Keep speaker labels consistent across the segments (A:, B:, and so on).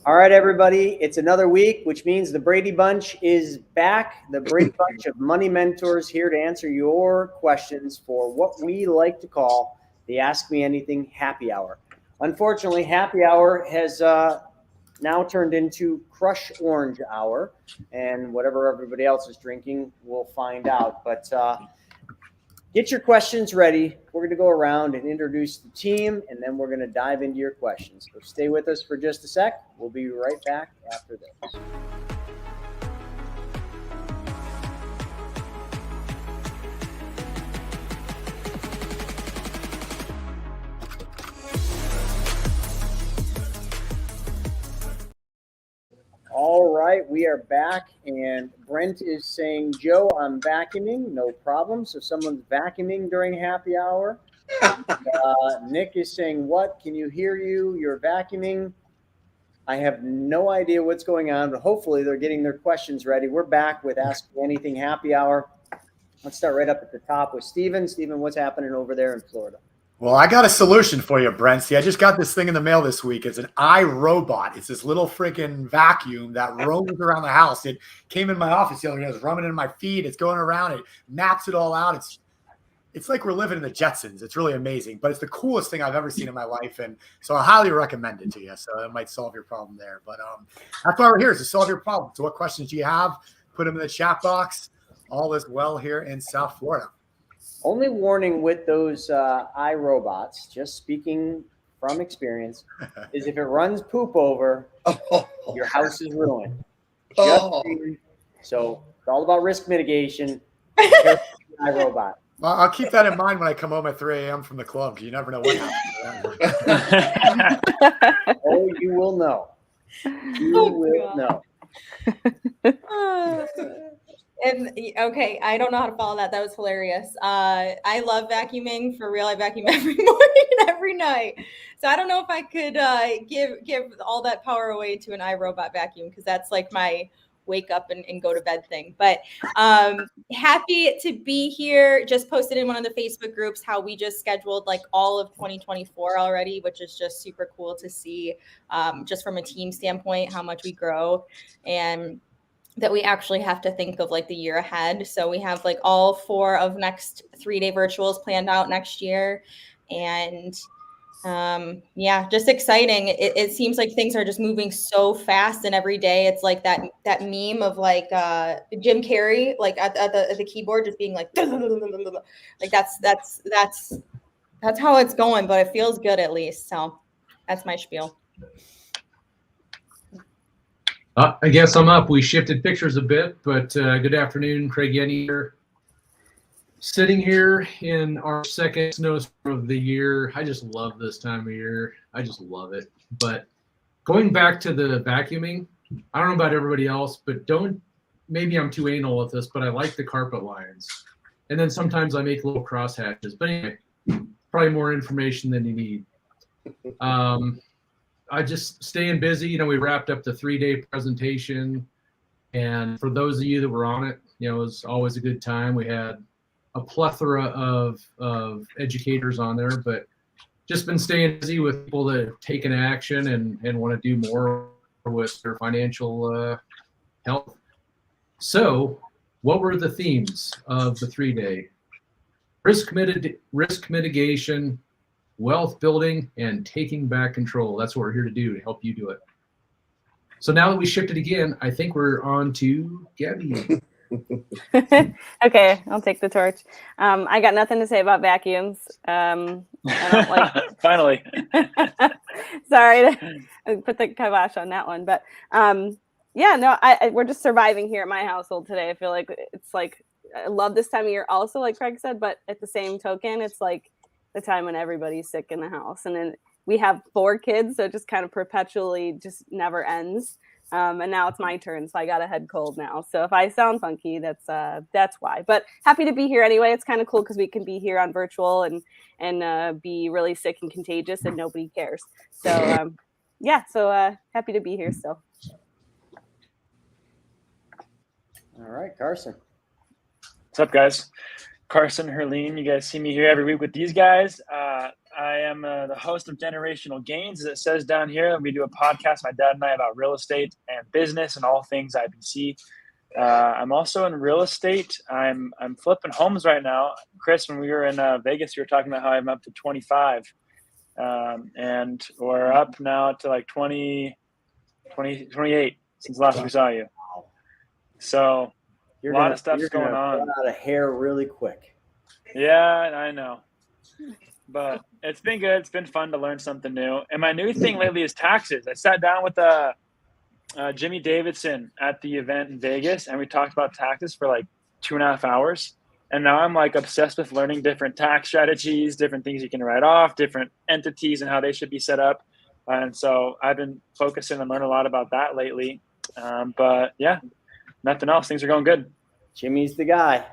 A: All right, everybody. It's another week, which means the Brady Bunch is back. The Brady Bunch of Money Mentors here to answer your questions for what we like to call the Ask Me Anything Happy Hour. Unfortunately, Happy Hour has now turned into Crush Orange Hour, and whatever everybody else is drinking, we'll find out. But get your questions ready. We're going to go around and introduce the team, and then we're going to dive into your questions. So stay with us for just a sec. We'll be right back after this. All right, we are back, and Brent is saying, Joe, I'm vacuuming. No problem. So someone's vacuuming during happy hour. Nick is saying, what? Can you hear you? You're vacuuming. I have no idea what's going on, but hopefully they're getting their questions ready. We're back with Ask Me Anything Happy Hour. Let's start right up at the top with Steven. Steven, what's happening over there in Florida?
B: Well, I got a solution for you, Brent. See, I just got this thing in the mail this week. It's an iRobot. It's this little freaking vacuum that roams around the house. It came in my office the other day. It was rubbing in my feet. It's going around. It maps it all out. It's like we're living in the Jetsons. It's really amazing, but it's the coolest thing I've ever seen in my life. And so I highly recommend it to you. So it might solve your problem there. But that's why we're here, is to solve your problem. So what questions do you have? Put them in the chat box. All is well here in South Florida.
A: Only warning with those iRobots, just speaking from experience, is if it runs poop over, your house is ruined. So it's all about risk mitigation. iRobot.
B: Well, I'll keep that in mind when I come home at 3 a.m. from the club, because you never know what happens.
A: Oh, you will know. You will know.
C: And okay, I don't know how to follow that. That was hilarious. I love vacuuming. For real, I vacuum every morning and every night. So I don't know if I could give all that power away to an iRobot vacuum, because that's like my wake up and go to bed thing. But happy to be here. Just posted in one of the Facebook groups how we just scheduled like all of 2024 already, which is just super cool to see, just from a team standpoint, how much we grow, and that we actually have to think of like the year ahead. So we have like all 4 of next 3-day virtuals planned out next year. And yeah, just exciting. It seems like things are just moving so fast, and every day it's like that meme of like Jim Carrey, like at the keyboard, just being like, like that's how it's going, but it feels good at least. So that's my spiel.
D: I guess I'm up. We shifted pictures a bit, but good afternoon. Craig Yenny here. Sitting here in our second snowstorm of the year. I just love this time of year. I just love it. But going back to the vacuuming, I don't know about everybody else, but maybe I'm too anal with this, but I like the carpet lines. And then sometimes I make little cross hatches. But anyway, probably more information than you need. I just staying busy. You know, we wrapped up the 3-day presentation, and for those of you that were on it, you know, it was always a good time. We had a plethora of educators on there, but just been staying busy with people that have taken action and want to do more with their financial health. So, what were the themes of the 3-day? Risk mitigation, wealth building, and taking back control. That's what we're here to do, to help you do it. So now that we shifted again, I think we're on to Gabby.
E: Okay, I'll take the torch. I got nothing to say about vacuums. I don't like.
F: Finally.
E: Sorry to put the kibosh on that one, but yeah, no, we're just surviving here at my household today. I feel like it's like I love this time of year also, like Craig said, but at the same token, it's like the time when everybody's sick in the house, and then we have 4 kids, so it just kind of perpetually just never ends. And now it's my turn, so I got a head cold now. So if I sound funky, that's why. But happy to be here anyway. It's kind of cool because we can be here on virtual and be really sick and contagious, and nobody cares. So yeah, so happy to be here still.
A: All right, Carson.
F: What's up, guys? Carson, Herline, you guys see me here every week with these guys. I am the host of Generational Gains. As it says down here, we do a podcast, my dad and I, about real estate and business and all things IBC. I'm also in real estate. I'm flipping homes right now. Chris, when we were in Vegas, you were talking about how I'm up to 25. And we're up now to like 28 since last we saw you. So a lot of stuff's going on.
A: Run out of hair really quick.
F: Yeah, I know. But it's been good. It's been fun to learn something new. And my new thing lately is taxes. I sat down with Jimmy Davidson at the event in Vegas, and we talked about taxes for like 2.5 hours. And now I'm like obsessed with learning different tax strategies, different things you can write off, different entities and how they should be set up. And so I've been focusing and learning a lot about that lately. But yeah, nothing else. Things are going good.
A: Jimmy's the guy.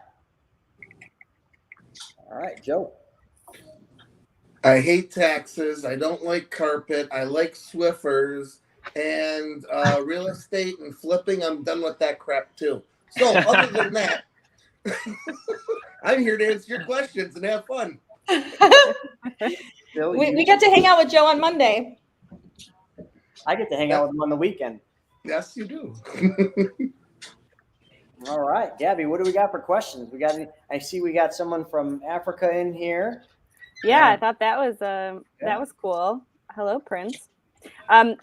A: All right, Joe.
G: I hate taxes. I don't like carpet. I like Swiffers and real estate and flipping. I'm done with that crap too. So other than that, I'm here to answer your questions and have fun.
C: We get to hang out with Joe on Monday.
A: I get to hang out with him on the weekend.
G: Yes, you do.
A: All right, Gabby, what do we got for questions? I see we got someone from Africa in here.
E: Yeah, I thought that was cool. Hello, Prince.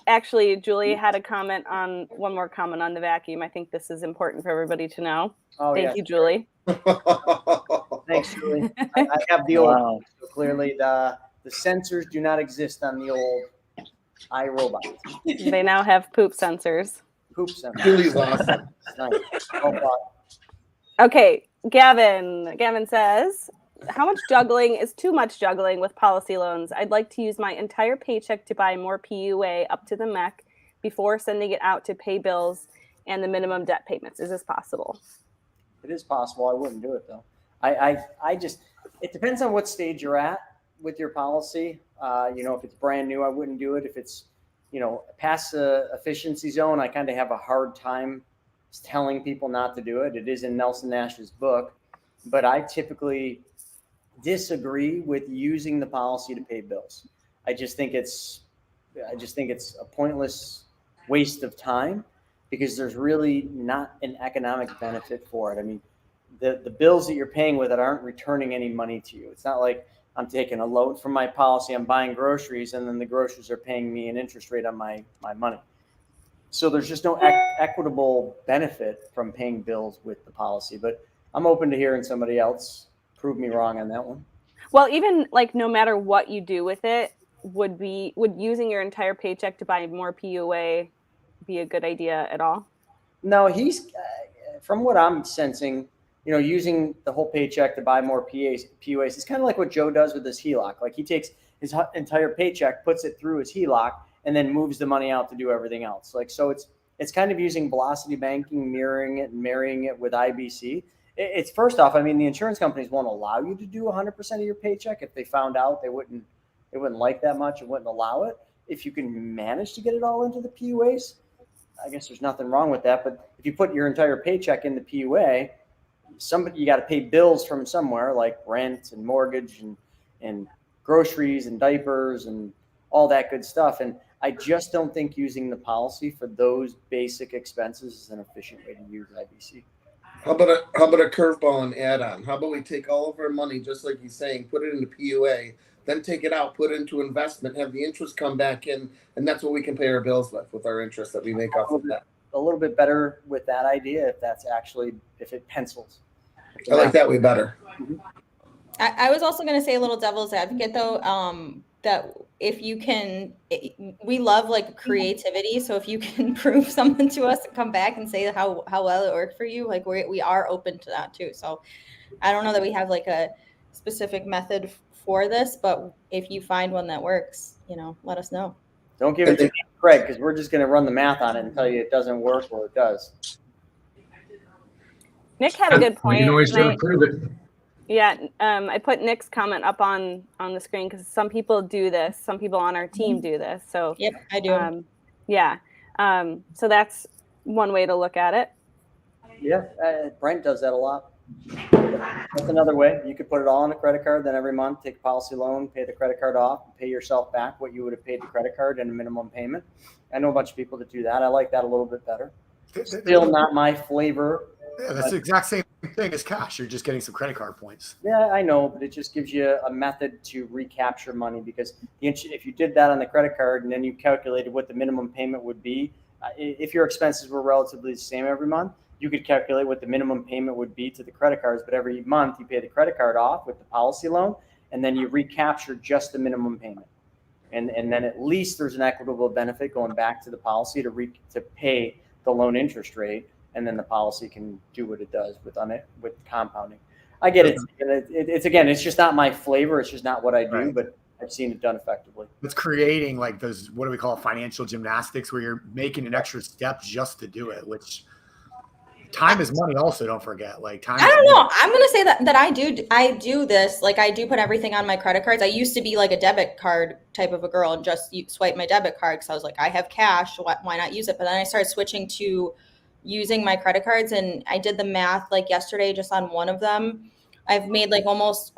E: Actually, Julie had one more comment on the vacuum. I think this is important for everybody to know.
A: Oh,
E: Thank you, Julie.
A: Thanks, Julie. I have the old. So clearly, the sensors do not exist on the old iRobot.
E: They now have poop sensors.
A: Poop sensors.
G: Julie's awesome.
A: Nice. Oh,
E: Okay, Gavin says, how much juggling is too much juggling with policy loans? I'd like to use my entire paycheck to buy more PUA up to the Mech before sending it out to pay bills and the minimum debt payments. Is this possible?
A: It is possible. I wouldn't do it though. I just, it depends on what stage you're at with your policy. If it's brand new, I wouldn't do it. If it's, past the efficiency zone, I kind of have a hard time telling people not to do it. It is in Nelson Nash's book, but I typically disagree with using the policy to pay bills. I just think it's a pointless waste of time because there's really not an economic benefit for it. I mean, the bills that you're paying with it aren't returning any money to you. It's not like I'm taking a loan from my policy, I'm buying groceries, and then the groceries are paying me an interest rate on my money. So there's just no equitable benefit from paying bills with the policy. But I'm open to hearing somebody else prove me wrong on that one.
E: Well, even like no matter what you do with it, would using your entire paycheck to buy more PUA be a good idea at all?
A: No, he's from what I'm sensing, using the whole paycheck to buy more PUAs. It's kind of like what Joe does with his HELOC. Like he takes his entire paycheck, puts it through his HELOC, and then moves the money out to do everything else. Like, so it's kind of using velocity banking, mirroring it and marrying it with IBC. It's first off, I mean, the insurance companies won't allow you to do 100% of your paycheck. If they found out, they wouldn't like that much and wouldn't allow it. If you can manage to get it all into the PUAs, I guess there's nothing wrong with that. But if you put your entire paycheck in the PUA, you got to pay bills from somewhere, like rent and mortgage and groceries and diapers and all that good stuff. And I just don't think using the policy for those basic expenses is an efficient way to use IBC.
G: How about a curveball and add-on? How about we take all of our money, just like he's saying, put it into PUA, then take it out, put it into investment, have the interest come back in, and that's what we can pay our bills with our interest that we make off of that.
A: A little bit better with that idea if it pencils.
G: I like that way better.
C: I was also going to say a little devil's advocate though, that if you can, we love like creativity. So if you can prove something to us and come back and say how well it worked for you, like we are open to that too. So I don't know that we have like a specific method for this, but if you find one that works, let us know.
A: Don't give it to Craig because we're just going to run the math on it and tell you it doesn't work or it does.
E: Nick had a good point.
D: You can always try to prove it.
E: Yeah, I put Nick's comment up on the screen because some people do this. Some people on our team do this. So
C: yep, I do.
E: So that's one way to look at it.
A: Yeah, Brent does that a lot. That's another way. You could put it all on a credit card, then every month take a policy loan, pay the credit card off, pay yourself back what you would have paid the credit card and a minimum payment. I know a bunch of people that do that. I like that a little bit better. Still not my flavor.
B: Yeah, that's the exact same thing as cash. You're just getting some credit card points.
A: Yeah, I know, but it just gives you a method to recapture money, because if you did that on the credit card and then you calculated what the minimum payment would be, if your expenses were relatively the same every month, you could calculate what the minimum payment would be to the credit cards, but every month you pay the credit card off with the policy loan, and then you recapture just the minimum payment. And then at least there's an equitable benefit going back to the policy to pay the loan interest rate, and then the policy can do what it does with compounding. I get it. It's just not my flavor. It's just not what I do, right. But I've seen it done effectively.
B: It's creating like those, what do we call it, financial gymnastics, where you're making an extra step just to do it, which time is money also, don't forget. Like time.
C: I don't know. I'm going to say that I do this. Like I do put everything on my credit cards. I used to be like a debit card type of a girl and just swipe my debit card because I was like, I have cash. Why not use it? But then I started switching to using my credit cards, and I did the math like yesterday just on one of them. I've made like almost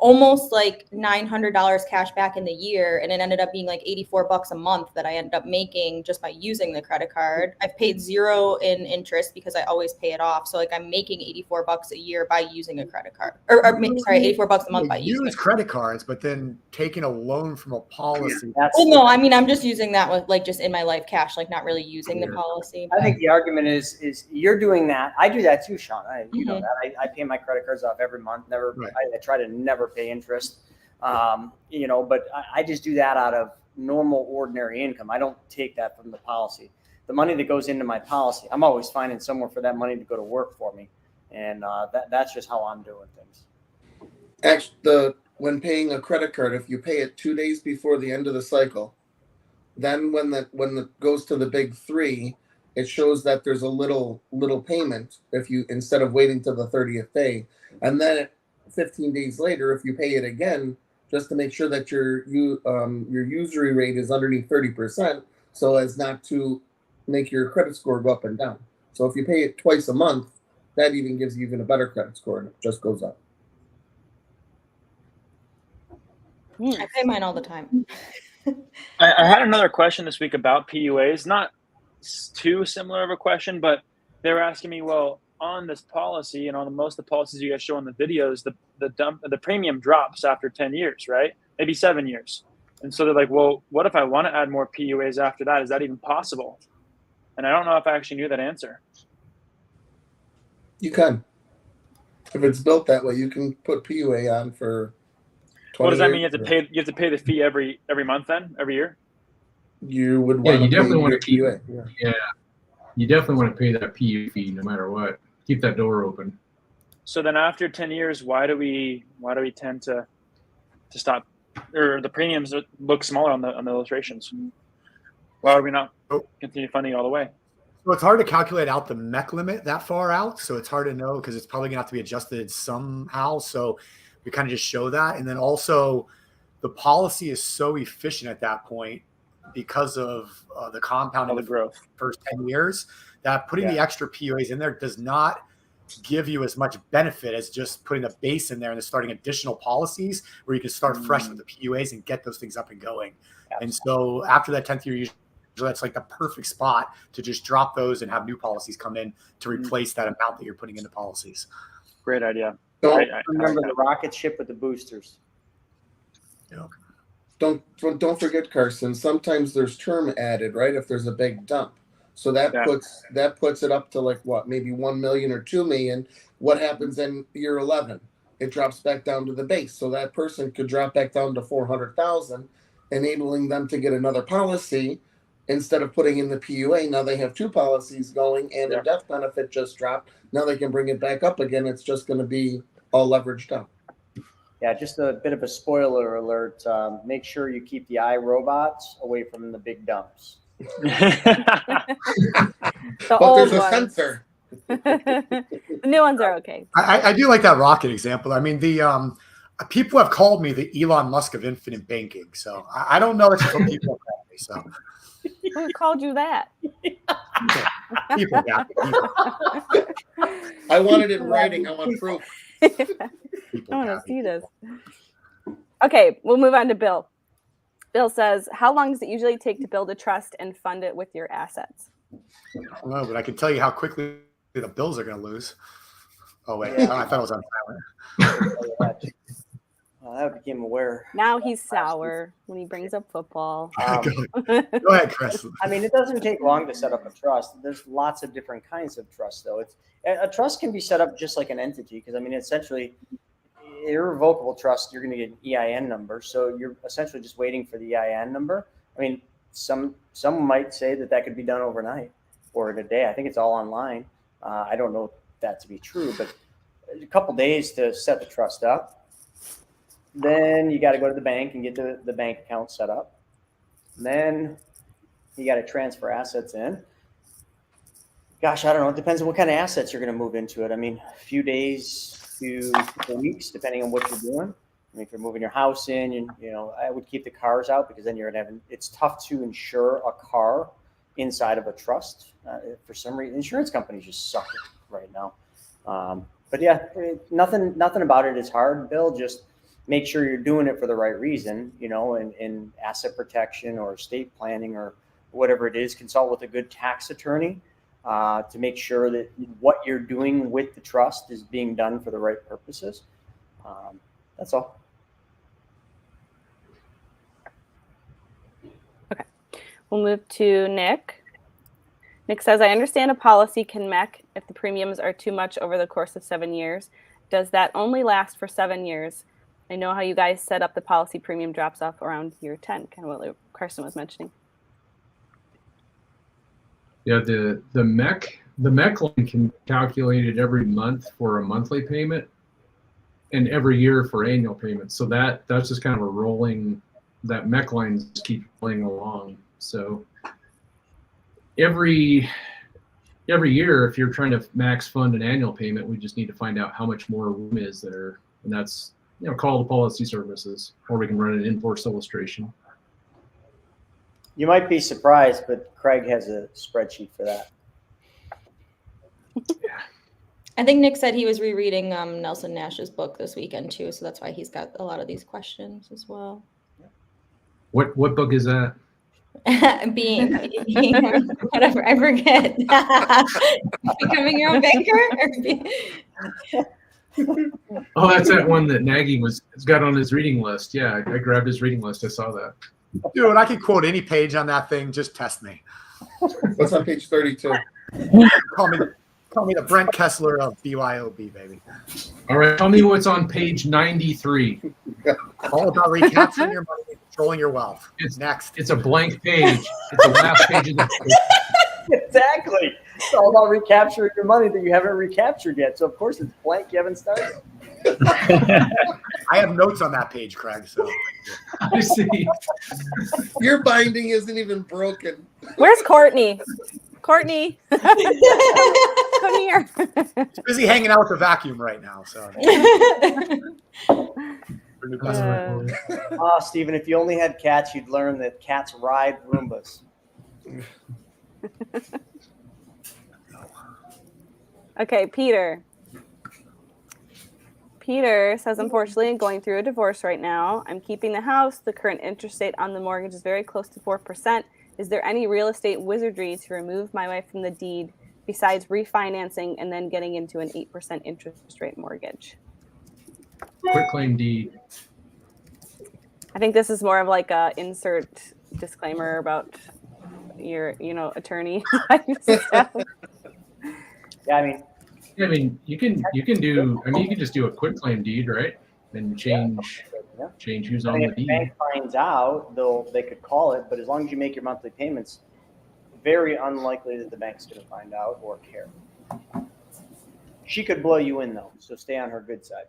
C: like $900 cash back in the year, and it ended up being like $84 a month that I ended up making just by using the credit card. I've paid zero in interest because I always pay it off. So like I'm making $84 a year by using a credit card, or sorry, $84 a month by using
B: credit cards, but then taking a loan from a policy.
C: Well, no, I mean I'm just using that with like just in my life cash, like not really using the policy.
A: I think the argument is you're doing that. I do that too, Sean. You know that. I pay my credit cards off every month. Never. Right. I try to never pay interest, but I just do that out of normal, ordinary income. I don't take that from the policy. The money that goes into my policy, I'm always finding somewhere for that money to go to work for me. And that's just how I'm doing things.
G: Actually, when paying a credit card, if you pay it 2 days before the end of the cycle, then when it goes to the big 3, it shows that there's a little payment if you, instead of waiting till the 30th day. And then 15 days later, if you pay it again, just to make sure that your usury rate is underneath 30%, so as not to make your credit score go up and down. So if you pay it twice a month, that even gives you even a better credit score, and it just goes up.
C: I pay mine all the time.
F: I had another question this week about PUAs. Not too similar of a question, but they were asking me, well, on this policy and on most of the policies you guys show in the videos, the premium drops after 10 years, right? Maybe 7 years. And so they're like, well, what if I want to add more PUAs after that? Is that even possible? And I don't know if I actually knew that answer.
G: You can. If it's built that way, you can put PUA on for 20
F: What does that
G: years.
F: mean? You have to pay the fee every month then? Every year?
G: You would
D: Yeah,
G: want
D: you
G: to
D: definitely want to keep
G: PUA.
D: Yeah. You definitely want to pay that PU fee no matter what. Keep that door open.
F: So then after 10 years, why do we tend to stop, or the premiums look smaller on the illustrations? Why would we not continue funding all the way?
B: So it's hard to calculate out the Mech limit that far out. So it's hard to know because it's probably gonna have to be adjusted somehow. So we kind of just show that. And then also the policy is so efficient at that point because of the compounding
F: the growth
B: first 10 years that putting the extra PUAs in there does not give you as much benefit as just putting a base in there and then starting additional policies where you can start fresh with the PUAs and get those things up and going. Absolutely. And so after that 10th year, usually that's like the perfect spot to just drop those and have new policies come in to replace that amount that you're putting into policies.
F: Great idea.
A: Remember the rocket ship with the boosters.
G: Don't forget, Carson, sometimes there's term added, right? If there's a big dump. So that puts it up to like what, maybe 1 million or 2 million. What happens in year 11? It drops back down to the base. So that person could drop back down to 400,000, enabling them to get another policy instead of putting in the PUA. Now they have 2 policies going and their death benefit just dropped. Now they can bring it back up again. It's just going to be all leveraged up.
A: Yeah, just a bit of a spoiler alert. Make sure you keep the iRobots away from the big dumps.
E: The
G: but
E: old
G: there's a
E: ones.
G: sensor.
E: The new ones are okay.
B: I do like that rocket example. I mean, the people have called me the Elon Musk of infinite banking. So I don't know. It's what people have called me. So
E: who called you that?
B: people got me.
G: I want it in writing. I want proof.
B: people.
E: I want to
B: Gabby.
E: see this. Okay, we'll move on to Bill. Bill says, how long does it usually take to build a trust and fund it with your assets?
B: I don't know, but I can tell you how quickly the Bills are going to lose. Oh, wait.
A: Yeah.
B: I thought it was on silent.
A: I became aware.
E: Now he's sour when he brings up football.
B: Go ahead, Chris.
A: I mean, it doesn't take long to set up a trust. There's lots of different kinds of trust, though. A trust can be set up just like an entity, because I mean, essentially, irrevocable trust, you're going to get an EIN number, so you're essentially just waiting for the EIN number. I mean, some might say that could be done overnight or in a day. I think it's all online. I don't know that to be true, but a couple days to set the trust up. Then you got to go to the bank and get the bank account set up. And then you got to transfer assets in. Gosh, I don't know. It depends on what kind of assets you're going to move into it. I mean, a few days to a couple weeks, depending on what you're doing. I mean, if you're moving your house in, I would keep the cars out, because then you're going to have, it's tough to insure a car inside of a trust. For some reason, insurance companies just suck it right now. But yeah, nothing about it is hard, Bill. Just make sure you're doing it for the right reason, in asset protection or estate planning or whatever it is. Consult with a good tax attorney to make sure that what you're doing with the trust is being done for the right purposes. That's all.
E: Okay. We'll move to Nick. Nick says, I understand a policy can mech if the premiums are too much over the course of 7 years. Does that only last for 7 years? I know how you guys set up the policy premium drops off around year 10, kind of what Carson was mentioning.
D: Yeah, the Mech line can calculate it every month for a monthly payment and every year for annual payments. So that's just kind of a rolling, that Mech line just keeps rolling along. So every year, if you're trying to max fund an annual payment, we just need to find out how much more room is there. And that's, call the policy services, or we can run an in-force illustration.
A: You might be surprised, but Craig has a spreadsheet for that.
C: I think Nick said he was rereading Nelson Nash's book this weekend too, so that's why he's got a lot of these questions as well.
D: What book is that?
C: being whatever, I forget. Becoming your own banker?
D: Oh, that's that one that Nagy has got on his reading list. Yeah, I grabbed his reading list. I saw that.
B: Dude, I can quote any page on that thing. Just test me.
G: What's on page 32?
B: Call me the Brent Kessler of BYOB, baby.
D: All right, tell me what's on page 93.
B: All about recapturing your money and controlling your wealth.
D: It's
B: next.
D: It's a blank page. It's the last page of the page.
A: Exactly. It's all about recapturing your money that you haven't recaptured yet. So of course it's blank. You haven't started.
B: I have notes on that page, Craig. So
D: I see.
G: Your binding isn't even broken.
E: Where's Courtney? Courtney, come here.
B: He's busy hanging out with the vacuum right now. So.
A: Stephen, if you only had cats, you'd learn that cats ride Roombas.
E: Okay, Peter. Peter says, unfortunately, I'm going through a divorce right now. I'm keeping the house. The current interest rate on the mortgage is very close to 4%. Is there any real estate wizardry to remove my wife from the deed besides refinancing and then getting into an 8% interest rate mortgage?
D: Quit claim deed.
E: I think this is more of like a insert disclaimer about your, attorney.
A: Yeah, I mean,
D: you can just do a quit claim deed, right? And change who's on the
A: if the
D: deed.
A: bank finds out, they could call it, but as long as you make your monthly payments, very unlikely that the bank's going to find out or care. She could blow you in though, so stay on her good side.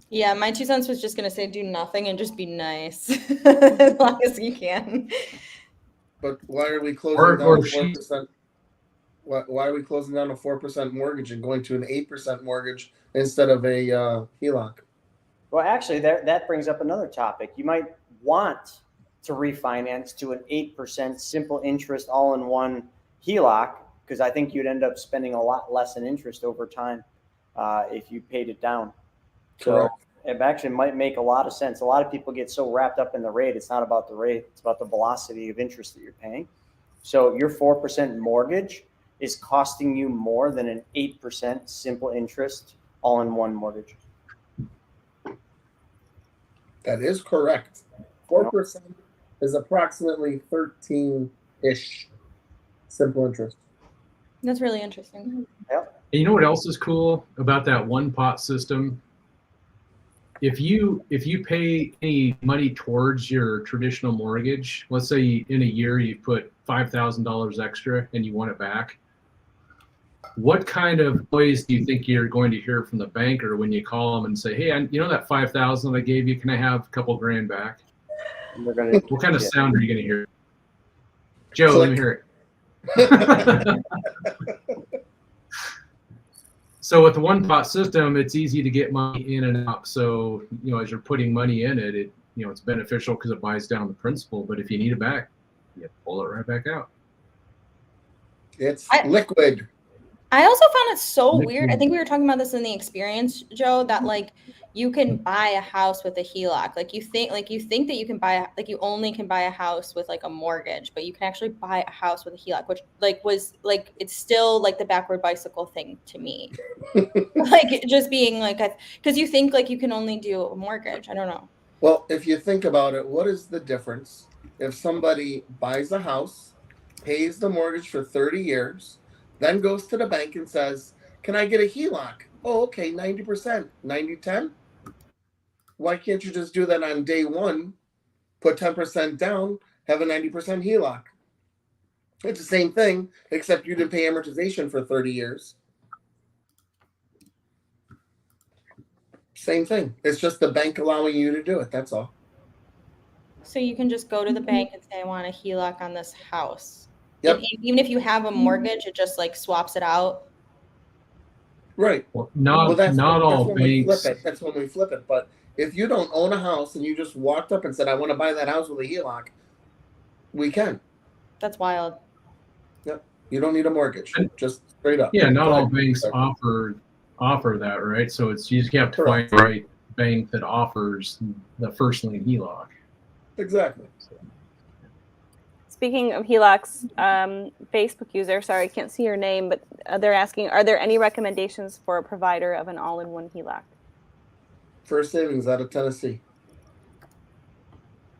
C: Yeah, my 2 cents was just going to say do nothing and just be nice as long as you can.
G: But why are we closing down 4%? Why are we closing down a 4% mortgage and going to an 8% mortgage instead of a HELOC?
A: Well, actually, that brings up another topic. You might want to refinance to an 8% simple interest all-in-one HELOC, because I think you'd end up spending a lot less in interest over time if you paid it down.
G: Correct.
A: So It actually might make a lot of sense. A lot of people get so wrapped up in the rate. It's not about the rate. It's about the velocity of interest that you're paying. So your 4% mortgage is costing you more than an 8% simple interest all-in-one mortgage.
G: That is correct. 4% is approximately 13-ish simple interest.
C: That's really interesting.
A: Yep.
D: And you know what else is cool about that one pot system? If you pay any money towards your traditional mortgage, let's say in a year you put $5,000 extra and you want it back, what kind of noise do you think you're going to hear from the banker when you call them and say, hey, you know that $5,000 I gave you, can I have a couple grand back?
A: They're gonna,
D: What kind of sound are you going to hear? Joe, let me hear it. So with the one pot system, it's easy to get money in and out. So, as you're putting money in it, it's beneficial because it buys down the principal. But if you need it back, you pull it right back out.
G: It's liquid.
C: I also found it so weird. I think we were talking about this in the experience, Joe, that like you can buy a house with a HELOC. Like you think that you can buy, like you only can buy a house with like a mortgage, but you can actually buy a house with a HELOC, which like was like, it's still like the backward bicycle thing to me. Like just being like, because you think like you can only do a mortgage. I don't know.
G: Well, if you think about it, what is the difference if somebody buys a house, pays the mortgage for 30 years, then goes to the bank and says, can I get a HELOC? Oh, okay, 90%, 90-10? Why can't you just do that on day one, put 10% down, have a 90% HELOC? It's the same thing, except you didn't pay amortization for 30 years. Same thing. It's just the bank allowing you to do it, that's all.
C: So you can just go to the bank and say, I want a HELOC on this house.
G: Yep.
C: And even if you have a mortgage, it just like swaps it out.
G: Right.
D: Well, not all banks.
G: That's when we flip it. But if you don't own a house and you just walked up and said, I want to buy that house with a HELOC, we can.
C: That's wild.
G: Yep. You don't need a mortgage. Just straight up.
D: Yeah, not all banks offer that, right? So you just have to find the right bank that offers the first lien HELOC.
G: Exactly.
E: Speaking of HELOCs, Facebook user, sorry, I can't see your name, but they're asking, are there any recommendations for a provider of an all-in-one HELOC?
G: First Savings out of Tennessee.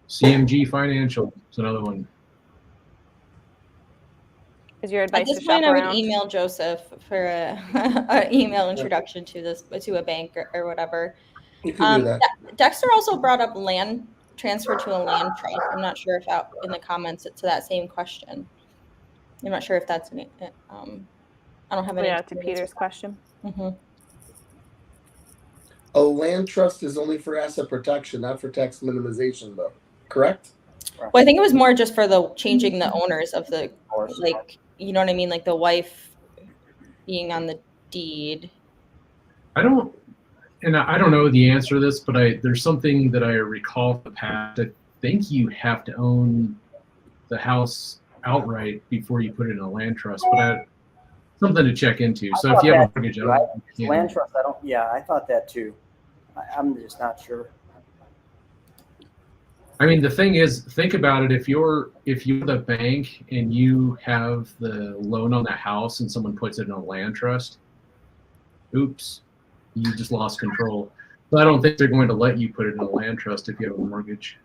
D: CMG Financial is another one.
E: Is your advice
C: At this
E: to shop
C: point, I
E: around?
C: would email Joseph for an email introduction to a bank or whatever.
G: You can do that.
C: Dexter also brought up land transfer to a land trust. I'm not sure if out in the comments to that same question. I'm not sure if that's an. I don't have any.
E: Yeah, to Peter's question.
C: Mm-hmm.
G: A land trust is only for asset protection, not for tax minimization, though. Correct?
C: Well, I think it was more just for the changing the owners of the, like, you know what I mean, like the wife being on the deed.
D: I don't know the answer to this, but there's something that I recall from the past. I think you have to own the house outright before you put it in a land trust, but something to check into. So if you have a mortgage,
A: land trust, I thought that too. I'm just not sure.
D: I mean, the thing is, think about it. If you're the bank and you have the loan on the house and someone puts it in a land trust, oops, you just lost control. So I don't think they're going to let you put it in a land trust if you have a mortgage.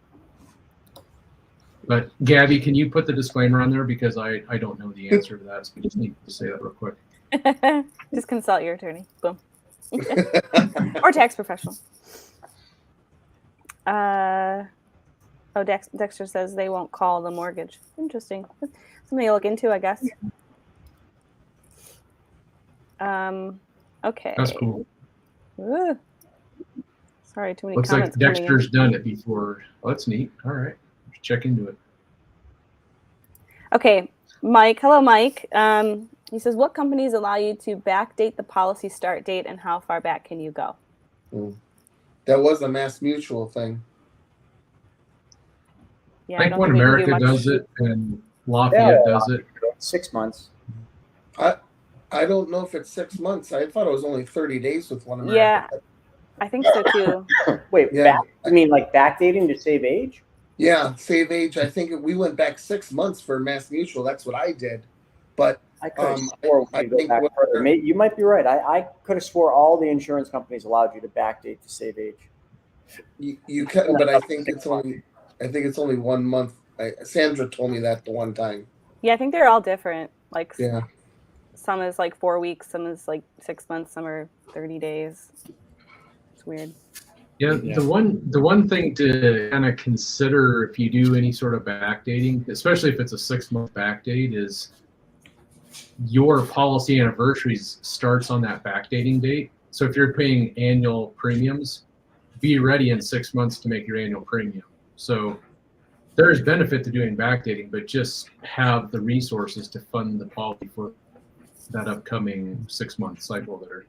D: But Gabby, can you put the disclaimer on there, because I don't know the answer to that, so we just need to say that real quick.
E: Just consult your attorney. Boom. Or tax professional. Dexter says they won't call the mortgage. Interesting. Something to look into, I guess. Okay.
D: That's cool.
E: Ooh. Sorry, too many
D: Looks
E: comments.
D: like Dexter's done it before. Oh, that's neat. All right. Check into it.
E: Okay. Mike. Hello, Mike. He says, what companies allow you to backdate the policy start date, and how far back can you go?
G: That was a Mass Mutual thing.
E: Yeah,
D: I think One America does it, and Lafayette does it.
A: 6 months.
G: I don't know if it's 6 months. I thought it was only 30 days with One America.
E: Yeah. I think so too.
A: Wait,
G: Yeah.
A: I mean like backdating to save age?
G: Yeah, save age. I think we went back 6 months for Mass Mutual. That's what I did. But
A: I could have swore we
G: I
A: could go
G: think
A: back
G: what-
A: further. You might be right. I could have swore all the insurance companies allowed you to backdate to save age.
G: you can, but I think it's only 1 month. Sandra told me that the one time.
E: Yeah, I think they're all different. Like
G: Yeah.
E: some is like 4 weeks, some is like 6 months, some are 30 days. It's weird.
D: Yeah, the one thing to kind of consider if you do any sort of backdating, especially if it's a 6-month backdate, is your policy anniversaries starts on that backdating date. So if you're paying annual premiums, be ready in 6 months to make your annual premium. So there's benefit to doing backdating, but just have the resources to fund the policy for that upcoming 6-month cycle there.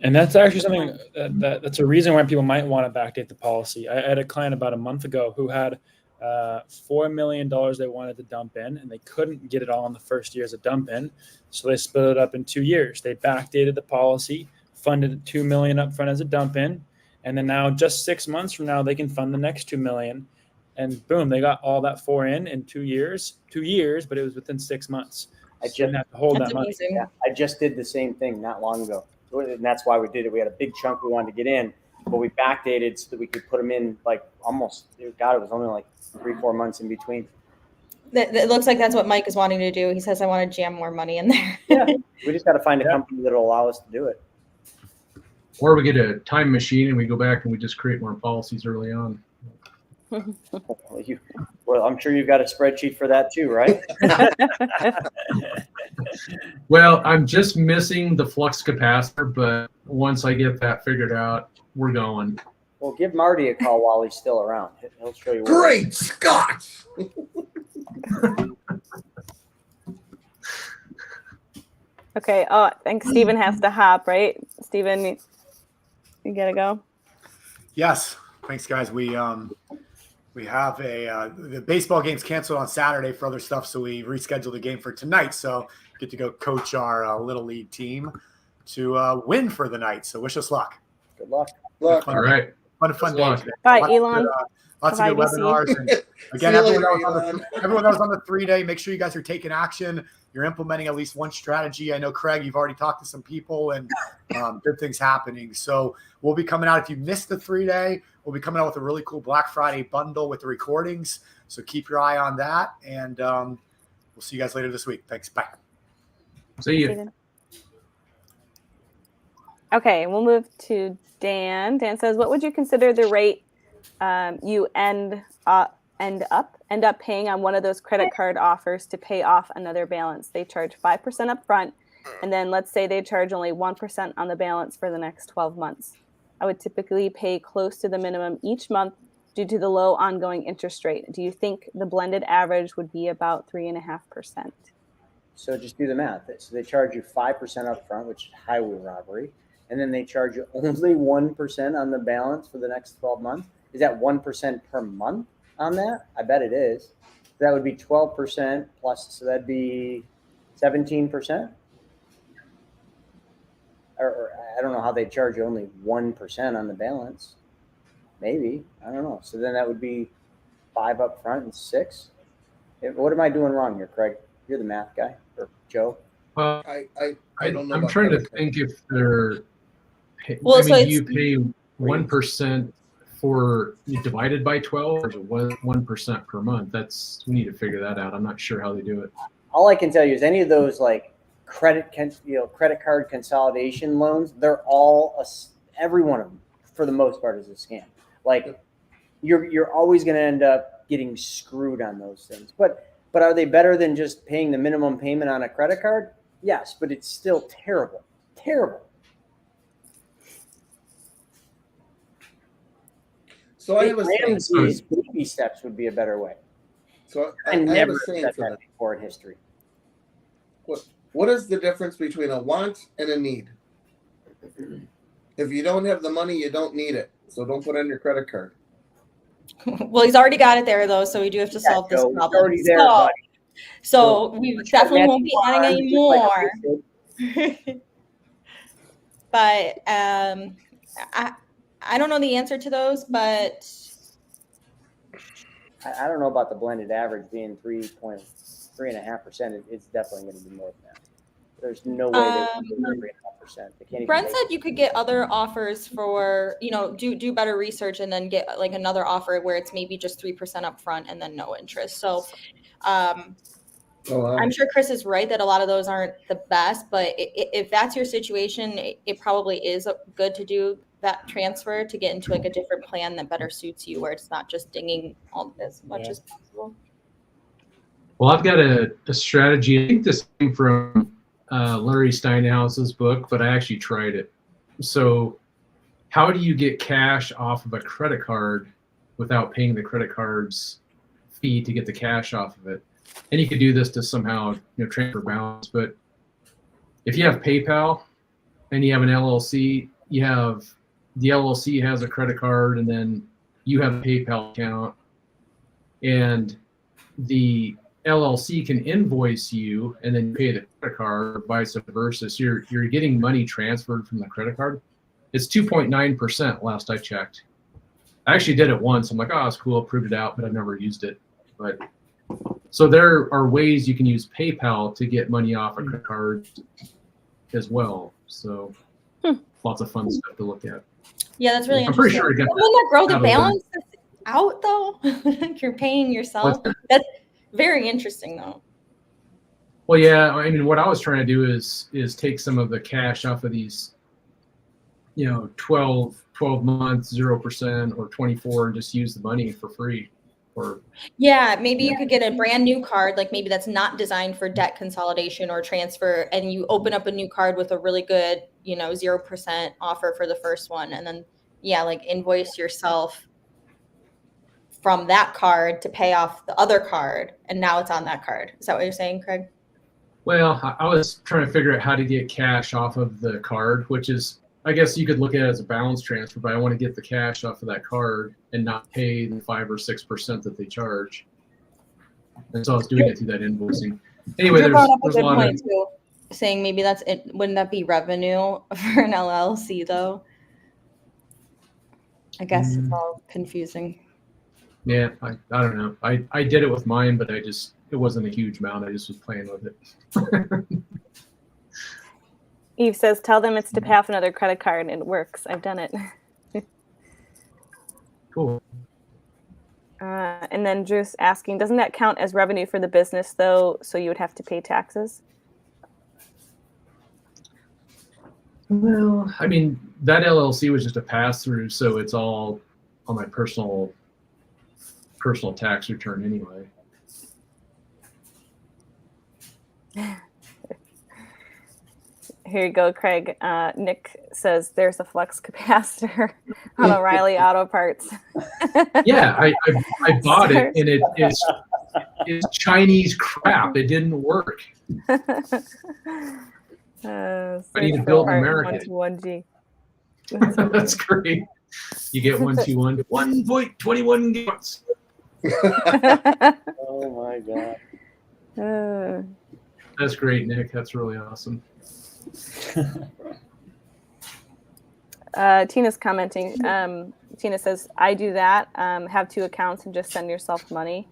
H: And that's actually something that's a reason why people might want to backdate the policy. I had a client about a month ago who had $4 million they wanted to dump in, and they couldn't get it all in the first year as a dump in. So they split it up in 2 years. They backdated the policy, funded $2 million up front as a dump in, and then now just 6 months from now, they can fund the next $2 million. And boom, they got all that 4 in 2 years, but it was within 6 months.
A: I
H: So you didn't have to hold
C: That's
H: that money.
C: amazing.
A: Yeah, I just did the same thing not long ago. And that's why we did it. We had a big chunk we wanted to get in, but we backdated so that we could put them in like almost, God, it was only like 3-4 months in between.
C: It looks like that's what Mike is wanting to do. He says, I want to jam more money in there.
A: Yeah, we just got to find a company that'll allow us to do it.
D: Or we get a time machine and we go back and we just create more policies early on.
A: Well, I'm sure you've got a spreadsheet for that too, right?
D: Well, I'm just missing the flux capacitor, but once I get that figured out, we're going.
A: Well, give Marty a call while he's still around. He'll show you.
G: Great Scott!
E: Okay. Oh, I think Steven has to hop, right? Steven, you gotta go.
B: Yes. Thanks, guys. We have the baseball game's canceled on Saturday for other stuff, so we rescheduled the game for tonight. So get to go coach our little league team to win for the night. So wish us luck.
A: Good luck.
G: Look,
D: All right.
B: Fun
D: luck.
B: days.
E: Bye,
B: Lots of
E: Elon.
B: good, lots of good
E: Bye, BC.
B: webinars. And again,
G: See you
B: everyone
G: later,
B: that was on the 3-day, make sure you guys are taking action. You're implementing at least one strategy. I know, Craig, you've already talked to some people and good things happening. So we'll be coming out. If you missed the 3-day, we'll be coming out with a really cool Black Friday bundle with the recordings. So keep your eye on that. And we'll see you guys later this week. Thanks. Bye.
D: See you.
E: Steven. Okay, we'll move to Dan. Dan says, what would you consider the rate you end up paying on one of those credit card offers to pay off another balance? They charge 5% up front, and then let's say they charge only 1% on the balance for the next 12 months. I would typically pay close to the minimum each month due to the low ongoing interest rate. Do you think the blended average would be about 3.5%?
A: So just do the math. So they charge you 5% up front, which is highway robbery. And then they charge you only 1% on the balance for the next 12 months. Is that 1% per month on that? I bet it is. That would be 12% plus, so that'd be 17%. Or I don't know how they charge you only 1% on the balance. Maybe, I don't know. So then that would be 5 up front and 6. What am I doing wrong here, Craig? You're the math guy, or Joe?
G: I don't know.
D: I'm
G: about
D: trying to
G: that.
D: think if they're.
C: Well,
D: I
C: so
D: mean,
C: it's-
D: you pay 1% for divided by 12, or is it 1% per month? We need to figure that out. I'm not sure how they do it.
A: All I can tell you is any of those like credit card consolidation loans, they're all every one of them for the most part is a scam. Like you're always going to end up getting screwed on those things. But are they better than just paying the minimum payment on a credit card? Yes, but it's still terrible. Terrible.
G: So I have a saying.
A: Ramsey's baby steps would be a better way.
G: So
A: I
G: I have
A: never
G: a saying
A: said
G: for
A: that
G: that.
A: before in history.
G: What is the difference between a want and a need? If you don't have the money, you don't need it. So don't put it on your credit card.
C: Well, he's already got it there, though, so we do have to solve this
A: Joe, it's
C: problem.
A: already there, buddy.
C: So we definitely won't be adding any more.
A: Like
C: But I don't know the answer to those, but
A: I don't know about the blended average being 3.5%. It's definitely going to be more than that. There's no way they can do 3.5%. They can't even
C: Brent
A: make
C: said you could get other offers for, do better research and then get like another offer where it's maybe just 3% up front and then no interest. So I'm sure Chris is right that a lot of those aren't the best, but if that's your situation, it probably is good to do that transfer to get into like a different plan that better suits you, where it's not just dinging all as much as possible.
D: Well, I've got a strategy. I think this came from Larry Steinhouse's book, but I actually tried it. So how do you get cash off of a credit card without paying the credit card's fee to get the cash off of it? And you could do this to somehow transfer balance. But if you have PayPal and you have an LLC, you have the LLC has a credit card, and then you have a PayPal account, and the LLC can invoice you and then pay the credit card, or vice versa. So you're getting money transferred from the credit card. It's 2.9% last I checked. I actually did it once. I'm like, oh, it's cool, proved it out, but I've never used it. But so there are ways you can use PayPal to get money off a credit card as well. So lots of fun stuff to look at.
C: Yeah, that's really
D: I'm pretty
C: interesting.
D: sure I got
C: Wouldn't that grow the
D: out of
C: balance out though? You're paying yourself. That's very interesting though.
D: Well, yeah, I mean, what I was trying to do is take some of the cash off of these, 12 months, 0%, or 24, and just use the money for free.
C: Yeah, maybe you could get a brand new card, like maybe that's not designed for debt consolidation or transfer, and you open up a new card with a really good, 0% offer for the first one, and then like invoice yourself from that card to pay off the other card, and now it's on that card. Is that what you're saying, Craig?
D: Well, I was trying to figure out how to get cash off of the card, which is, I guess you could look at it as a balance transfer, but I want to get the cash off of that card and not pay the 5 or 6% that they charge. And so I was doing it through that invoicing. Anyway, there's
C: a
D: a
C: good
D: lot
C: point
D: of
C: too, saying maybe that's it. Wouldn't that be revenue for an LLC though? I guess it's all confusing.
D: Yeah, I don't know. I did it with mine, but it wasn't a huge amount. I just was playing with it.
E: Eve says, tell them it's to pay off another credit card, and it works. I've done it.
D: Cool.
E: And then Drew's asking, doesn't that count as revenue for the business, though, so you would have to pay taxes?
D: Well, I mean, that LLC was just a pass-through, so it's all on my personal tax return anyway.
E: Here you go, Craig. Nick says there's a flux capacitor on O'Reilly Auto Parts.
D: Yeah, I bought it, and it's Chinese crap. It didn't work. I need to build in America.
E: 121G.
D: That's great. You get 121, 1.21 gigawatts.
A: Oh my God.
D: That's great, Nick. That's really awesome.
E: Tina's commenting. Tina says, I do that. Have 2 accounts and just send yourself money.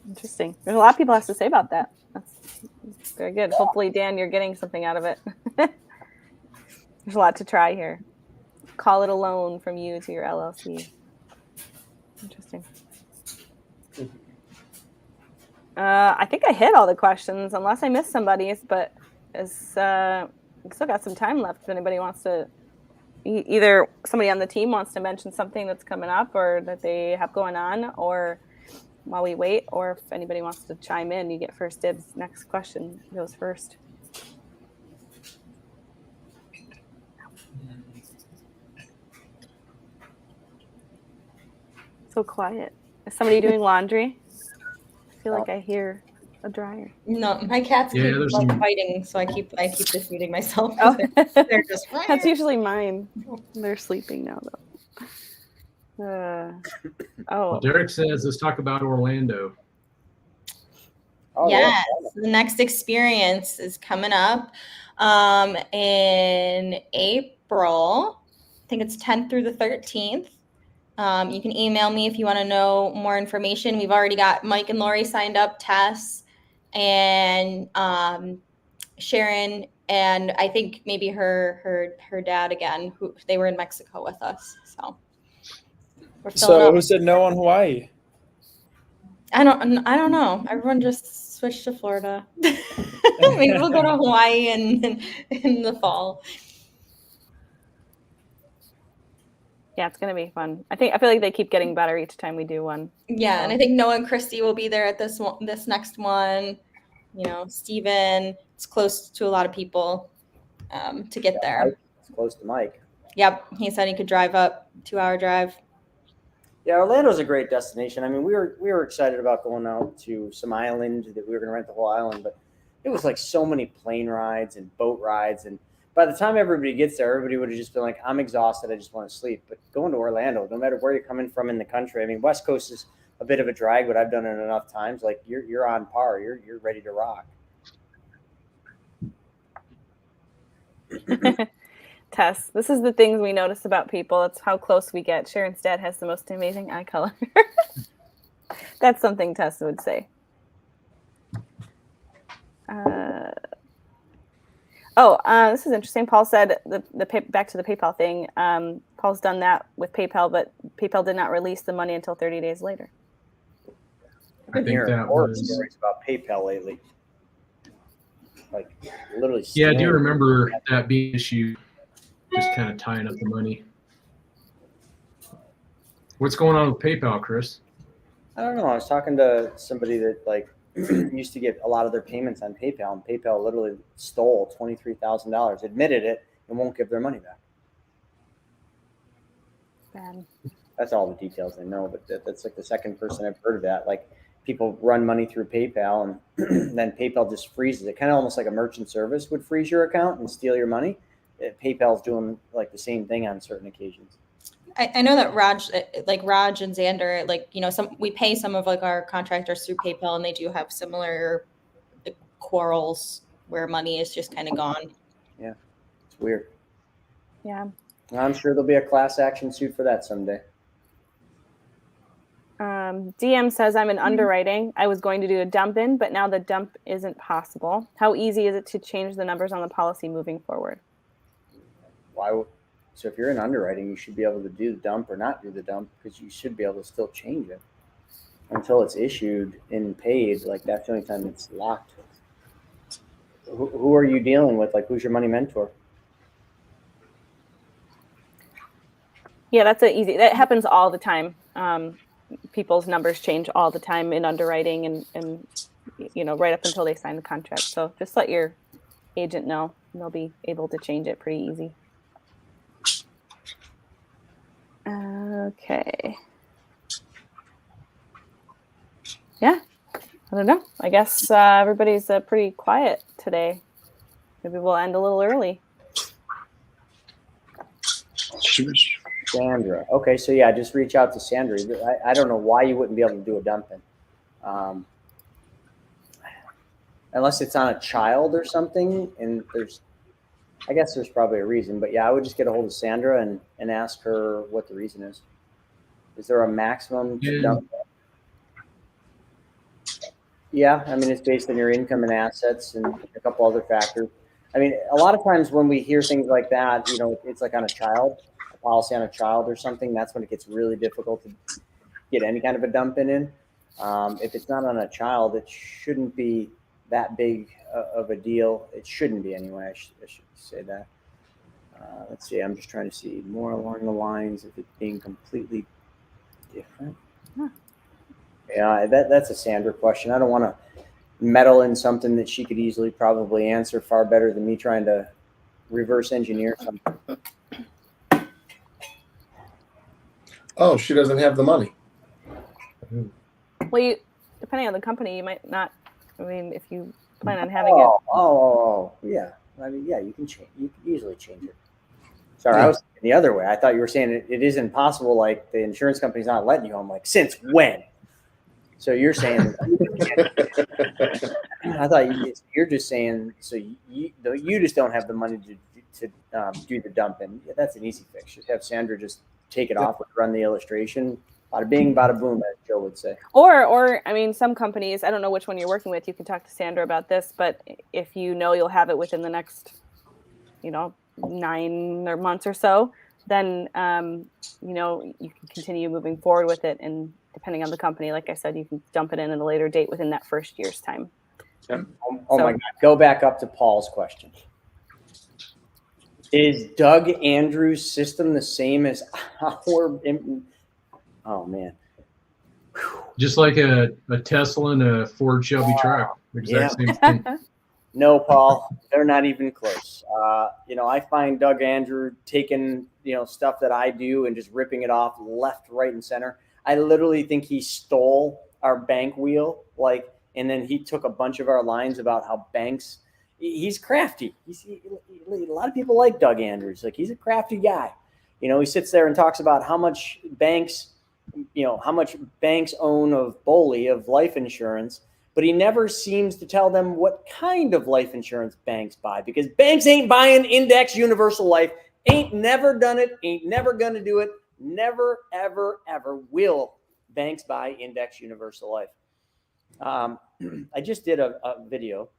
E: Interesting. There's a lot of people have to say about that. That's very good. Hopefully, Dan, you're getting something out of it. There's a lot to try here. Call it a loan from you to your LLC. Interesting. I think I hit all the questions, unless I missed somebody's, but we still got some time left if anybody wants to, either somebody on the team wants to mention something that's coming up or that they have going on, or while we wait, or if anybody wants to chime in, you get first dibs. Next question goes first. So quiet. Is somebody doing laundry? I feel like I hear a dryer.
C: No, my cats keep fighting, so I keep just muting myself.
E: Oh.
C: They're just
E: That's usually mine. They're sleeping now, though.
D: Well, Derek says, let's talk about Orlando.
A: Oh,
C: yes, the next experience is coming up in April. think it's 10th through the 13th. You can email me if you want to know more information. We've already got Mike and Lori signed up, Tess and Sharon, and I think maybe her dad again, who they were in Mexico with us. So we're filling
H: So
C: up.
H: who said no on Hawaii?
C: I don't know. Everyone just switched to Florida. Maybe we'll go to Hawaii in the fall.
E: Yeah, it's gonna be fun. I feel like they keep getting better each time we do one.
C: Yeah,
E: So.
C: and I think Noah and Christy will be there at this next one. You know, Steven, it's close to a lot of people to get there.
A: It's close to Mike.
C: Yep, he said he could drive up, 2-hour drive.
A: Yeah, Orlando's a great destination. I mean, we were excited about going out to some island that we were going to rent the whole island, but it was like so many plane rides and boat rides, and by the time everybody gets there, everybody would have just been like, "I'm exhausted. I just want to sleep." But going to Orlando, no matter where you're coming from in the country, I mean, West Coast is a bit of a drag, but I've done it enough times. Like you're on par. You're ready to rock.
E: Tess, this is the things we notice about people. It's how close we get. Sharon's dad has the most amazing eye color. That's something Tess would say. This is interesting. Paul said back to the PayPal thing. Paul's done that with PayPal, but PayPal did not release the money until 30 days later.
A: I've been hearing horror stories about PayPal lately. Like literally.
D: Yeah, I do remember that being issue. Just kind of tying up the money. What's going on with PayPal, Chris?
A: I don't know. I was talking to somebody that like used to get a lot of their payments on PayPal, and PayPal literally stole $23,000, admitted it, and won't give their money back.
E: Bad.
A: That's all the details I know, but that's like the second person I've heard of that. Like people run money through PayPal, and then PayPal just freezes it, kind of almost like a merchant service would freeze your account and steal your money. PayPal's doing like the same thing on certain occasions.
C: I know that Raj and Xander, like, you know, we pay some of like our contractors through PayPal, and they do have similar quarrels where money is just kind of gone.
A: Yeah, it's weird.
E: Yeah.
A: I'm sure there'll be a class action suit for that someday.
E: DM says, I'm in underwriting. I was going to do a dump in, but now the dump isn't possible. How easy is it to change the numbers on the policy moving forward?
A: So if you're in underwriting, you should be able to do the dump or not do the dump, because you should be able to still change it until it's issued and paid. Like that's the only time it's locked. Who are you dealing with? Like who's your money mentor?
E: Yeah, that happens all the time. People's numbers change all the time in underwriting and you know, right up until they sign the contract. So just let your agent know, and they'll be able to change it pretty easy. Okay. Yeah, I don't know. I guess everybody's pretty quiet today. Maybe we'll end a little early.
A: Sandra. Okay, so yeah, just reach out to Sandra. I don't know why you wouldn't be able to do a dumping. Unless it's on a child or something, and I guess there's probably a reason, but yeah, I would just get a hold of Sandra and ask her what the reason is. Is there a maximum to dump? Yeah, I mean, it's based on your income and assets and a couple other factors. I mean, a lot of times when we hear things like that, you know, it's like on a child, a policy on a child or something, that's when it gets really difficult to get any kind of a dump in. If it's not on a child, it shouldn't be that big of a deal. It shouldn't be anyway. I should say that. Let's see. I'm just trying to see more along the lines of it being completely different.
E: Huh.
A: Yeah, that's a Sandra question. I don't want to meddle in something that she could easily probably answer far better than me trying to reverse engineer something.
G: Oh, she doesn't have the money.
E: Well, depending on the company, you might not. I mean, if you plan on having it.
A: Oh, yeah. I mean, yeah, you can easily change it. Sorry,
G: Yeah.
A: I was thinking the other way. I thought you were saying it is impossible. Like the insurance company's not letting you. I'm like, since when? So you're saying? I thought you're just saying. So you just don't have the money do the dumping. Yeah, that's an easy fix. Just have Sandra just take it off, run the illustration. Bada bing, bada boom, as Joe would say.
E: Or I mean, some companies, I don't know which one you're working with. You can talk to Sandra about this, but if you know you'll have it within the next, 9 or months or so, then you can continue moving forward with it. And depending on the company, like I said, you can dump it in at a later date within that first year's time.
F: Yep.
A: Oh my God! Go back up to Paul's question. Is Doug Andrews' system the same as our? Oh man!
D: Just like a Tesla and a Ford Shelby truck. Exact same thing.
A: No, Paul, they're not even close. I find Doug Andrew taking, stuff that I do and just ripping it off left, right, and center. I literally think he stole our bank wheel, and then he took a bunch of our lines about how banks. He's crafty. A lot of people like Doug Andrews. He's a crafty guy. He sits there and talks about how much banks own of BOLI, of life insurance. But he never seems to tell them what kind of life insurance banks buy, because banks ain't buying index universal life, ain't never done it, ain't never going to do it, never, ever, ever will banks buy index universal life. I just did a video,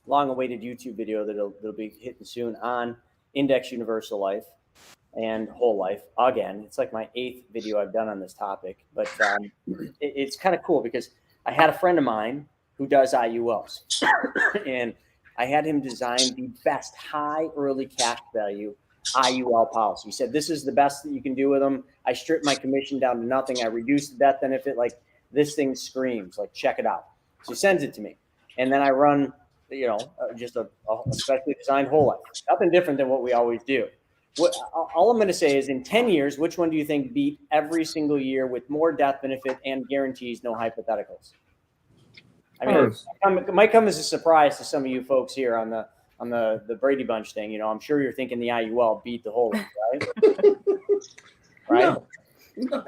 A: long-awaited YouTube video that'll be hitting soon on index universal life and whole life. Again, it's like my 8th video I've done on this topic, but it's kind of cool because I had a friend of mine who does IULs, and I had him design the best high early cash value IUL policy. He said, this is the best that you can do with them. I stripped my commission down to nothing. I reduced the death benefit. This thing screams, check it out. So he sends it to me. And then I run, just a specially designed whole life. Nothing different than what we always do. All I'm going to say is, in 10 years, which one do you think beat every single year with more death benefit and guarantees, no hypotheticals? I mean, it might come as a surprise to some of you folks here on the Brady Bunch thing. I'm sure you're thinking the IUL beat the whole life, right? Right?
G: No.
A: Yeah.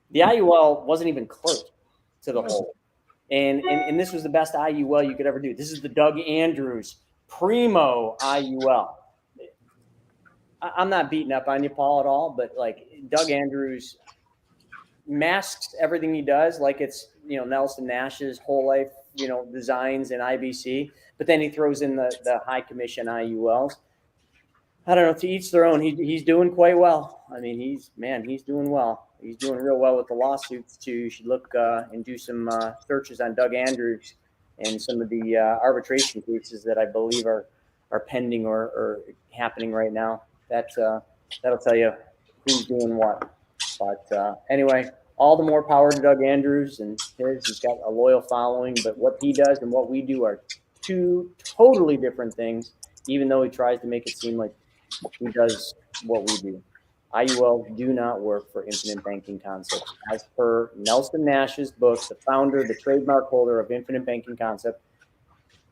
A: The IUL wasn't even close to the whole. And this was the best IUL you could ever do. This is the Doug Andrews Primo IUL. I'm not beating up on you, Paul, at all, but Doug Andrews masks everything he does like it's Nelson Nash's whole life designs in IBC, but then he throws in the high commission IULs. I don't know, to each their own. He's doing quite well. I mean, he's doing well. He's doing real well with the lawsuits too. You should look and do some searches on Doug Andrews and some of the arbitration cases that I believe are pending or happening right now. That'll tell you who's doing what. But anyway, all the more power to Doug Andrews and he's got a loyal following, but what he does and what we do are two totally different things, even though he tries to make it seem like he does what we do. IULs do not work for infinite banking concepts. As per Nelson Nash's book, the founder, the trademark holder of Infinite Banking Concept,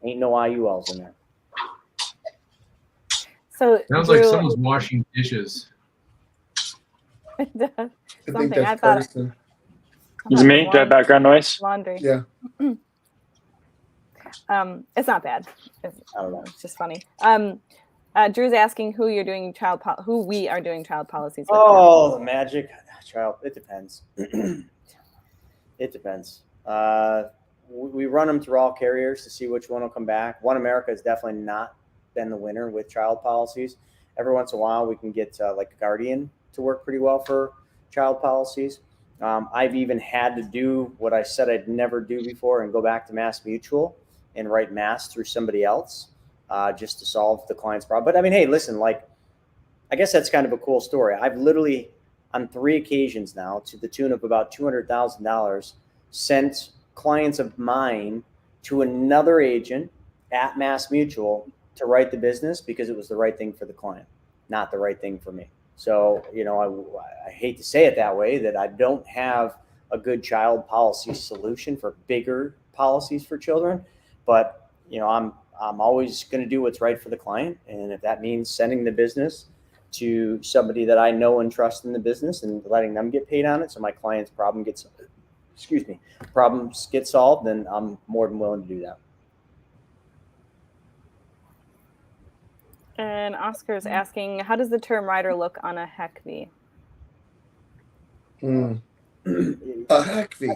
A: ain't no IULs in there.
E: So
D: sounds like someone's washing dishes.
G: I think
E: I
G: that's
E: thought
G: Carson.
F: Is it me? Do I have background noise?
E: Laundry.
G: Yeah.
E: It's not bad.
A: I don't know.
E: It's just funny. Drew's asking who we are doing child policies with.
A: Oh, the magic child. It depends. It depends. We run them through all carriers to see which one will come back. One America has definitely not been the winner with child policies. Every once in a while, we can get like Guardian to work pretty well for child policies. I've even had to do what I said I'd never do before and go back to Mass Mutual and write mass through somebody else just to solve the client's problem. But I mean, hey, listen, I guess that's kind of a cool story. I've literally, on 3 occasions now, to the tune of about $200,000, sent clients of mine to another agent at Mass Mutual to write the business because it was the right thing for the client, not the right thing for me. So, I hate to say it that way, that I don't have a good child policy solution for bigger policies for children, but, I'm always going to do what's right for the client. And if that means sending the business to somebody that I know and trust in the business and letting them get paid on it, so my client's problems get solved, then I'm more than willing to do that.
E: And Oscar's asking, how does the term rider look on a HEC V?
G: A heck fee.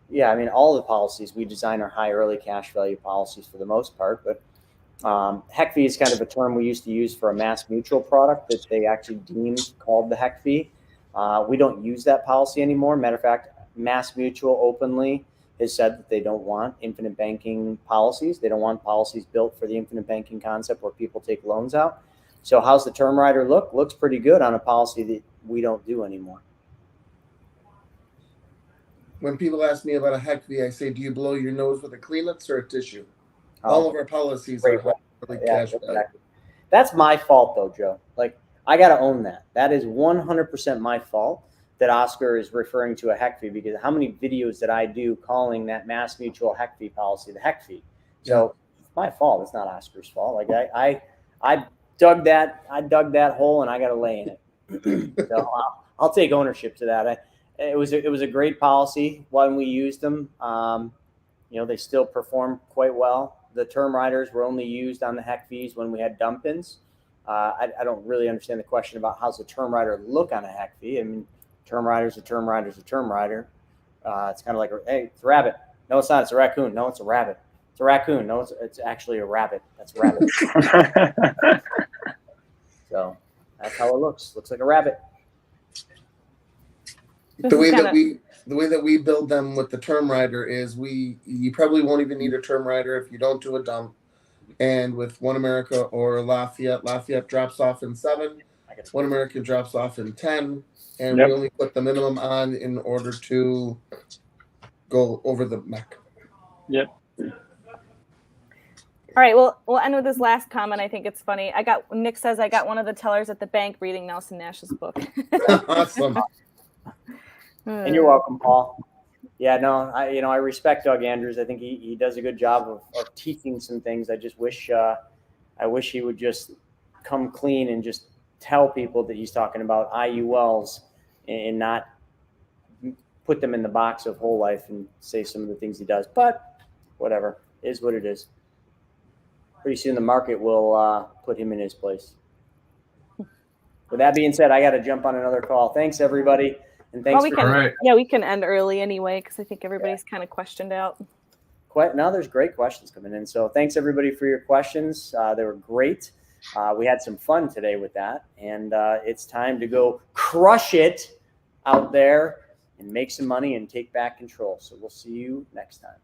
A: Yeah, I mean, all the policies we design are high early cash value policies for the most part, but HEC fee is kind of a term we used to use for a mass mutual product that they actually deemed called the HEC fee. We don't use that policy anymore. Matter of fact, Mass Mutual openly has said that they don't want infinite banking policies. They don't want policies built for the infinite banking concept where people take loans out. So how's the term rider look? Looks pretty good on a policy that we don't do anymore.
G: When people ask me about a heck fee, I say, do you blow your nose with a Kleenex or a tissue? All of our policies are highly cash value.
A: Exactly. That's my fault though, Joe. Like, I got to own that. That is 100% my fault that Oscar is referring to a HEC fee, because how many videos did I do calling that Mass Mutual HEC fee policy the HEC fee? So it's my fault. It's not Oscar's fault. Like I dug that hole and I got to lay in it. So I'll take ownership to that. It was a great policy when we used them. They still perform quite well. The term riders were only used on the HEC fees when we had dump-ins. I don't really understand the question about how's the term rider look on a HEC fee. I mean, term rider's a term rider's a term rider. It's kind of like, hey, it's a rabbit. No, it's not. It's a raccoon. No, it's a rabbit. It's a raccoon. No, it's actually a rabbit. That's a rabbit. So that's how it looks. Looks like a rabbit.
G: The way that we build them with the term rider is you probably won't even need a term rider if you don't do a dump. And with One America or Lafayette drops off in 7, One America drops off in 10, and we only put the minimum on in order to go over the Mech.
F: Yep.
E: All right, well, we'll end with this last comment. I think it's funny. Nick says I got one of the tellers at the bank reading Nelson Nash's book.
G: Awesome.
A: And you're welcome, Paul. Yeah, no, I respect Doug Andrews. I think he does a good job of teaching some things. I just wish he would just come clean and just tell people that he's talking about IULs and not put them in the box of whole life and say some of the things he does. But whatever, it is what it is. Pretty soon the market will put him in his place. With that being said, I got to jump on another call. Thanks, everybody. And thanks
E: we can end early anyway, because I think everybody's kind of questioned out.
A: Now there's great questions coming in. So thanks, everybody, for your questions. They were great. We had some fun today with that. And it's time to go crush it out there and make some money and take back control. So we'll see you next time.